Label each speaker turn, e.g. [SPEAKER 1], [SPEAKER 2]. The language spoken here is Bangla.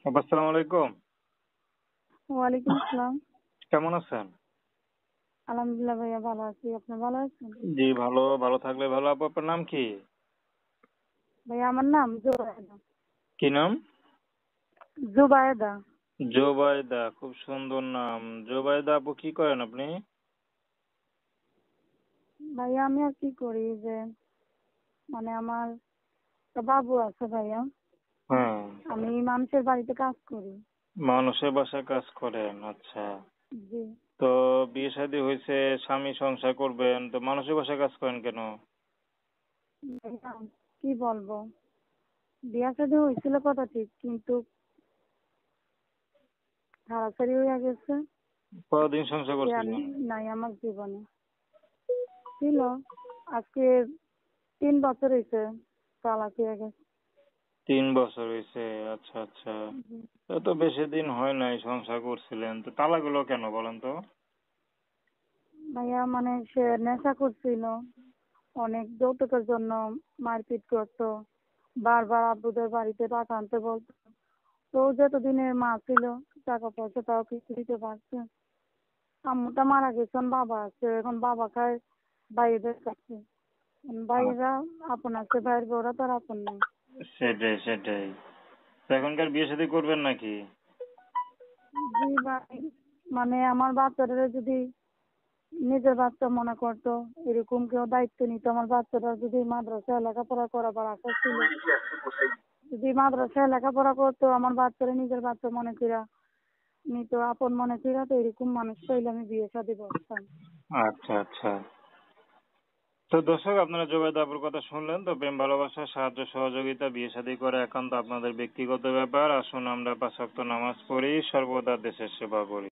[SPEAKER 1] আসসালামু আলাইকুম।
[SPEAKER 2] ওয়ালাইকুম আসসালাম।
[SPEAKER 1] কেমন আছেন?
[SPEAKER 2] আলহামদুলিল্লাহ ভাইয়া ভালো আছি। আপনি ভালো আছেন?
[SPEAKER 1] জি ভালো, ভালো থাকলে ভালো। আপু আপনার নাম কি?
[SPEAKER 2] ভাইয়া আমার নাম জুবায়েদা।
[SPEAKER 1] কি নাম?
[SPEAKER 2] জুবায়েদা।
[SPEAKER 1] জোবায়দা, খুব সুন্দর নাম। জোবায়দা আপু কি করেন আপনি?
[SPEAKER 2] ভাইয়া আমি আর কি করি যে আমার একটা বাবু আছে ভাইয়া।
[SPEAKER 1] হ্যাঁ,
[SPEAKER 2] আমি মানুষের বাড়িতে কাজ করি।
[SPEAKER 1] মানুষের বাসায় কাজ করেন, আচ্ছা।
[SPEAKER 2] জি।
[SPEAKER 1] তো বিয়ে শাদী হয়েছে, স্বামী সংসার করবেন, তো মানুষের বাসায় কাজ করেন কেন?
[SPEAKER 2] ভাইয়া কি বলবো, বিয়া শাদী হয়েছিল কথা ঠিক, কিন্তু তাড়াতাড়ি হয়ে গেছে।
[SPEAKER 1] কতদিন সংসার
[SPEAKER 2] সে আর
[SPEAKER 1] করছিলেন?
[SPEAKER 2] নাই আমার জীবনে। ছিল আজকে 3 বছর হয়েছে তালাক হয়ে গেছে।
[SPEAKER 1] 3 বছর হয়েছে, আচ্ছা আচ্ছা।
[SPEAKER 2] জি।
[SPEAKER 1] তো তো বেশি দিন হয় নাই সংসার করছিলেন, তো তালাক হলো কেন বলেন তো?
[SPEAKER 2] ভাইয়া সে নেশা করছিল, অনেক যৌতুকের জন্য মারপিট করতো, বারবার আব্বুদের বাড়িতে টাকা আনতে বলতো। তো ও যতদিনের মা ছিল, টাকা পয়সা তাও কিছু দিতে পারছে। আম্মুটা মারা গেছেন, বাবা আছে, এখন বাবা খায় ভাইদের কাছে। ভাইয়েরা আপন আছে, ভাইয়ের বউরা তো আর আপন নেই।
[SPEAKER 1] সেটাই সেটাই। তো এখনকার বিয়ে শাদী করবেন নাকি?
[SPEAKER 2] জি ভাই, আমার বাচ্চারা যদি নিজের বাচ্চা মনে করতো, এরকম কেউ দায়িত্ব নিত, আমার বাচ্চারা যদি মাদ্রাসায় লেখাপড়া করাবার আশা ছিল, যদি মাদ্রাসায় লেখাপড়া করতো, আমার বাচ্চারা নিজের বাচ্চা মনে করা নিত, আপন মনে করা, তো এরকম মানুষ পাইলে আমি বিয়ে শাদী বসতাম।
[SPEAKER 1] আচ্ছা আচ্ছা। তো দর্শক, আপনারা জোবায়দা আপুর কথা শুনলেন। তো প্রেম ভালোবাসা, সাহায্য সহযোগিতা, বিয়ে শাদী করা একান্ত আপনাদের ব্যক্তিগত ব্যাপার। আসুন আমরা 5 ওয়াক্ত নামাজ পড়ি, সর্বদা দেশের সেবা করি।